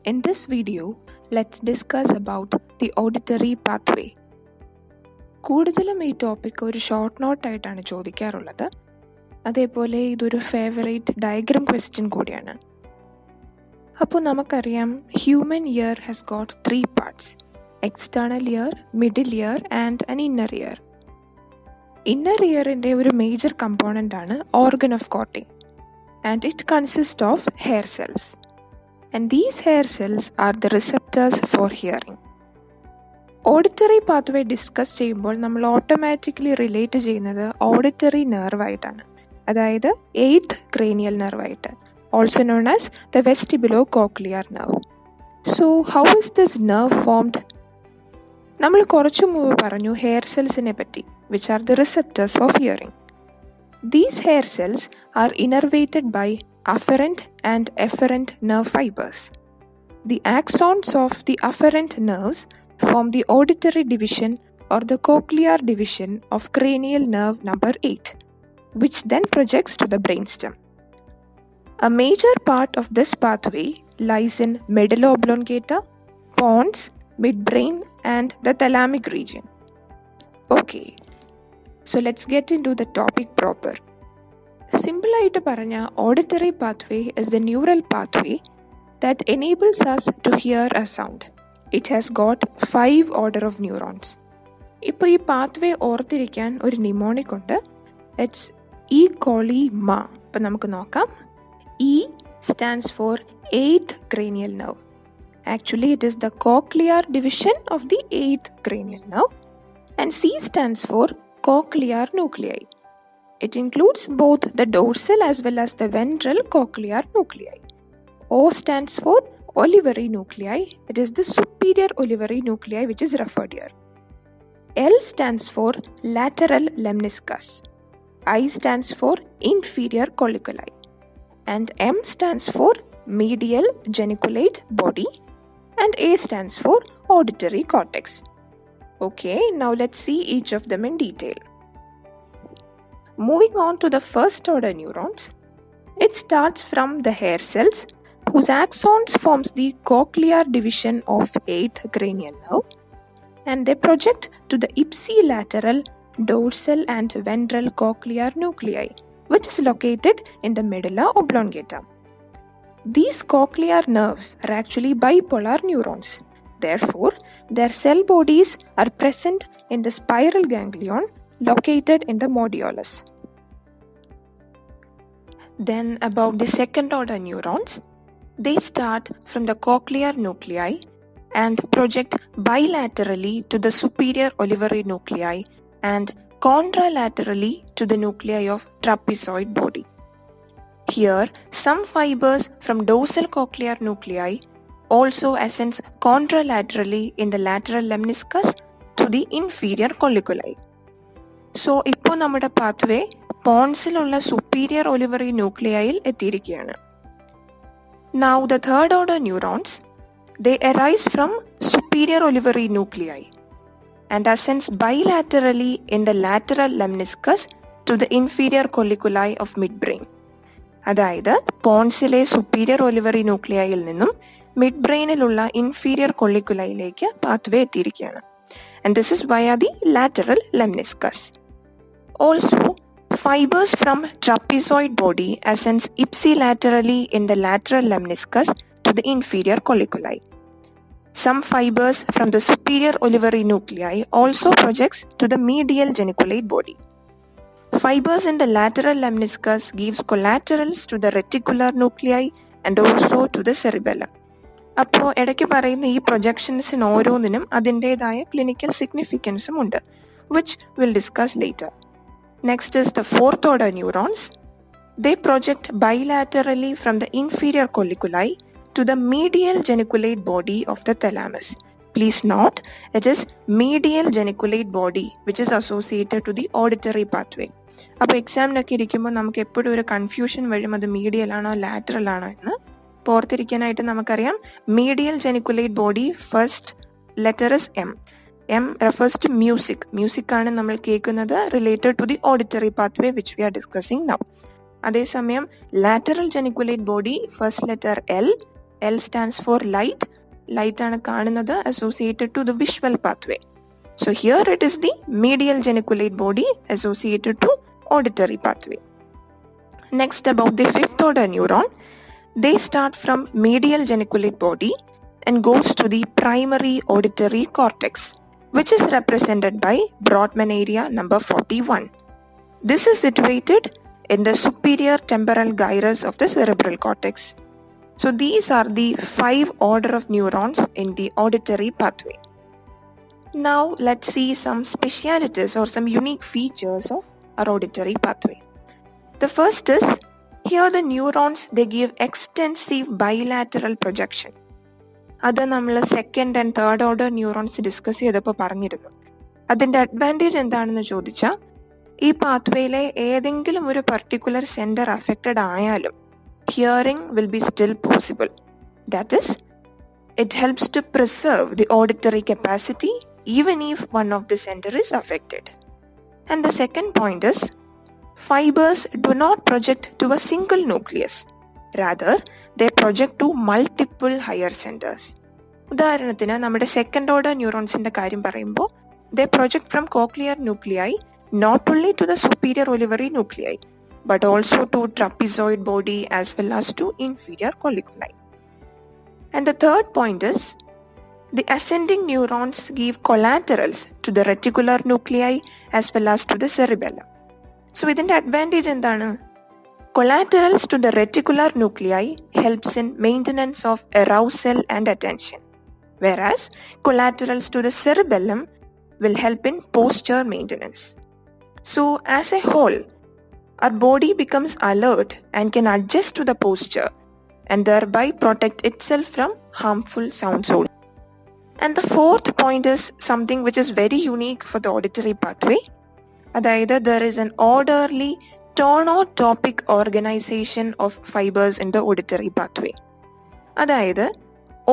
In this video, let's discuss about the auditory pathway. കൂടുതലും ഈ topic ഒരു short നോട്ടായിട്ടാണ് ചോദിക്കാറുള്ളത്. അതേപോലെ ഇതൊരു ഫേവറേറ്റ് ഡയഗ്രാം ക്വസ്റ്റ്യൻ കൂടിയാണ്. അപ്പോൾ നമുക്കറിയാം human ear has got 3 parts: external ear, middle ear and an inner ear. Inner ഇയറിൻ്റെ ഒരു മേജർ കമ്പോണൻ്റ് ആണ് ഓർഗൻ ഓഫ് കോട്ടിംഗ് and it consist of hair cells. And these hair cells are the receptors for hearing. Auditory pathway discuss ചെയ്യുമ്പോൾ നമ്മൾ automatically relate ചെയ്യുന്നത് auditory നെർവായിട്ടാണ്, അതായത് 8th cranial നെർവായിട്ട്, also known as the vestibulocochlear nerve. So how is this nerve formed? നമ്മൾ കുറച്ചു മുമ്പ് പറഞ്ഞു ഹെയർ സെൽസിനെ പറ്റി, which are the receptors of hearing. These hair cells are innervated by afferent and efferent nerve fibers. The axons of the afferent nerves form the auditory division or the cochlear division of cranial nerve number 8, which then projects to the brainstem. A major part of this pathway lies in medulla oblongata, pons, midbrain and the thalamic region. Okay. So let's get into the topic proper. സിമ്പിളായിട്ട് പറഞ്ഞാൽ auditory pathway is the neural pathway that enables us to hear a sound. It has got 5 order of neurons. ഇപ്പോൾ ഈ pathway ഓർത്തിരിക്കാൻ ഒരു pneumonic ഉണ്ട്. It's E കോളി മാ. അപ്പം നമുക്ക് നോക്കാം. E stands for 8th cranial nerve. Actually it is the cochlear division of the 8th cranial nerve. And C stands for cochlear nuclei. It includes both the dorsal as well as the ventral cochlear nuclei. O stands for Olivary nuclei. It is the superior Olivary nuclei which is referred here. L stands for lateral lemniscus. I stands for inferior colliculi. And M stands for medial geniculate body. And A stands for auditory cortex. Okay, now let's see each of them in detail. Moving on to the first order neurons, it starts from the hair cells whose axons forms the cochlear division of 8th cranial nerve, and they project to the ipsilateral, dorsal and ventral cochlear nuclei, which is located in the medulla oblongata. These cochlear nerves are actually bipolar neurons. Therefore, their cell bodies are present in the spiral ganglion located in the modiolus. Then about the second order neurons, they start from the cochlear nuclei and project bilaterally to the superior olivary nuclei and contralaterally to the nuclei of trapezoid body. Here, some fibers from dorsal cochlear nuclei also ascends contralaterally in the lateral lemniscus to the inferior colliculi. So, ഇപ്പോൾ നമ്മുടെ pathway പോൺസിലുള്ള superior olivary nucleiയിൽ എത്തിയിരിക്കുകയാണ്. Now the third order neurons, they arise from superior olivary nuclei and ascends bilaterally in the lateral lemniscus to the inferior colliculi of midbrain. അതായത് പോൺസിലെ superior olivary nucleiയിൽ നിന്നും മിഡ്ബ്രെയിനിലുള്ള inferior കൊള്ളിക്കുലയിലേക്ക് pathway എത്തിയിരിക്കുകയാണ്. And this is via the lateral lemniscus. Also, fibers from trapezoid body ascends ipsilaterally in the lateral lemniscus to the inferior colliculi. Some fibers from the superior olivary nuclei also projects to the medial geniculate body. Fibers in the lateral lemniscus gives collaterals to the reticular nuclei and also to the cerebellum. അപ്പോൾ ഇടയ്ക്ക് പറയുന്ന ഈ പ്രൊജക്ഷൻസിന് ഓരോന്നിനും അതിൻ്റേതായ clinical സിഗ്നിഫിക്കൻസും ഉണ്ട്, which will discuss later. Next is the fourth order neurons. They project bilaterally from the inferior colliculi to the medial geniculate body of the thalamus. Please note, it is medial geniculate body which is associated to the auditory pathway. അപ്പോൾ എക്സാമിനൊക്കെ ഇരിക്കുമ്പോൾ നമുക്ക് എപ്പോഴും ഒരു confusion വരും, അത് മീഡിയൽ ആണോ lateral ആണോ എന്ന്. ഓർത്തിരിക്കാനായിട്ട് നമുക്കറിയാം medial geniculate body first letter is M. M refers to music. Music ആണ് നമ്മൾ കേൾക്കുന്നത് related to the auditory pathway which we are discussing now. അതേസമയം lateral geniculate body first letter L. L stands for light. Light ആണ് കാണുന്നത് associated to the visual pathway. So here it is the medial geniculate body associated to auditory pathway. Next, about the fifth order neuron, they start from medial geniculate body and goes to the primary auditory cortex, which is represented by Brodmann area number 41. This is situated in the superior temporal gyrus of the cerebral cortex. So these are the 5 order of neurons in the auditory pathway. Now let's see some specialities or some unique features of our auditory pathway. The first is, here the neurons, they give extensive bilateral projection. അത് നമ്മൾ second and third order neurons discuss ചെയ്തപ്പോൾ പറഞ്ഞിരുന്നു. അതിൻ്റെ advantage എന്താണെന്ന് ചോദിച്ചാൽ, ഈ പാത്വേയിലെ ഏതെങ്കിലും ഒരു പർട്ടിക്കുലർ സെൻറ്റർ അഫക്റ്റഡ് ആയാലും hearing will be still possible. That is, it helps to preserve the auditory capacity even if one of the centre is affected. And the second point is, fibers do not project to a single nucleus. Rather, they project to multiple higher centers. ഉദാഹരണത്തിന് നമ്മുടെ second order ന്യൂറോൺസിന്റെ കാര്യം പറയുമ്പോൾ, they project from cochlear nuclei not only to the superior olivary nuclei but also to trapezoid body as well as to inferior colliculi. And the third point is, the ascending neurons give collaterals to the reticular nuclei as well as to the cerebellum. So ഇതിൻ്റെ advantage എന്താണ്? Collaterals to the reticular nuclei helps in maintenance of arousal and attention, whereas collaterals to the cerebellum will help in posture maintenance. So as a whole, our body becomes alert and can adjust to the posture and thereby protect itself from harmful sounds. And the fourth point is something which is very unique for the auditory pathway. അതായത്, there is an orderly tonotopic organization of fibers in the auditory pathway. അതായത്,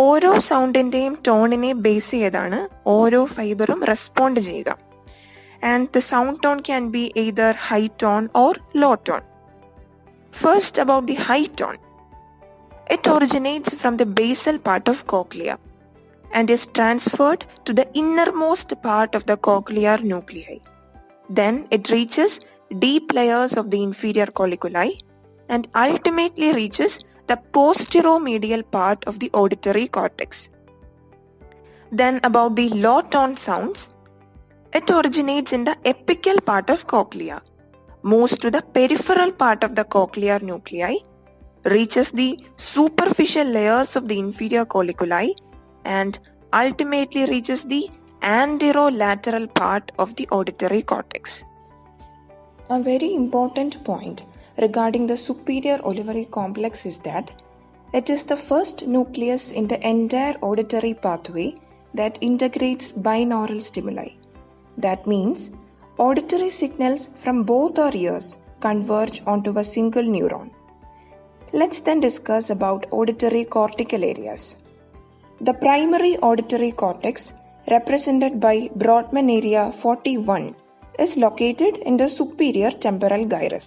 ഓരോ സൗണ്ടിൻ്റെയും ടോണിനെ base ചെയ്താണ് ഓരോ ഫൈബറും respond ചെയ്യുക. And the sound tone can be either high tone or low tone. First about the high tone, it originates from the basal part of cochlea and is transferred to the innermost part of the cochlear nuclei. Then it reaches deep layers of the inferior colliculi and ultimately reaches the posteromedial part of the auditory cortex. Then about the low tone sounds, it originates in the apical part of cochlea, moves to the peripheral part of the cochlear nuclei, reaches the superficial layers of the inferior colliculi and ultimately reaches the anterolateral part of the auditory cortex. A very important point regarding the superior olivary complex is that it is the first nucleus in the entire auditory pathway that integrates binaural stimuli. That means auditory signals from both our ears converge onto a single neuron. Let's then discuss about auditory cortical areas. The primary auditory cortex, represented by Brodmann area 41, is located in the superior temporal gyrus.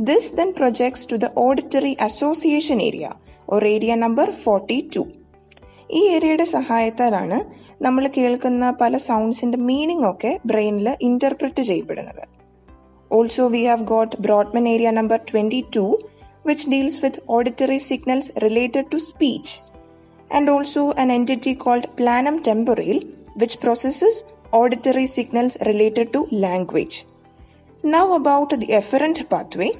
This then projects to the auditory association area or area number 42. ഈ ഏരിയയുടെ സഹായത്താലാണ് നമ്മൾ കേൾക്കുന്ന പല സൗണ്ട്സിന്റെ meaning ഒക്കെ ബ്രെയിനിൽ interpret ചെയ്യപ്പെടുന്നത്. Also we have got Brodmann area number 22, which deals with auditory signals related to speech, and also an entity called planum temporal, which processes auditory signals related to language. Now about the efferent pathway.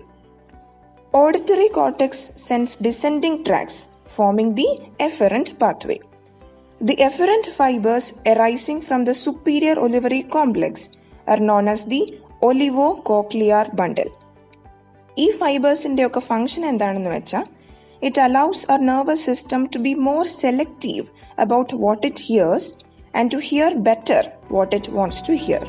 Auditory cortex sends descending tracts forming the efferent pathway. The efferent fibers arising from the superior olivary complex are known as the olivocochlear bundle. ഈ ഫൈബേഴ്സിൻ്റെ ഒക്കെ function എന്താണെന്ന് വെച്ചാൽ, it allows our nervous system to be more selective about what it hears and to hear better what it wants to hear.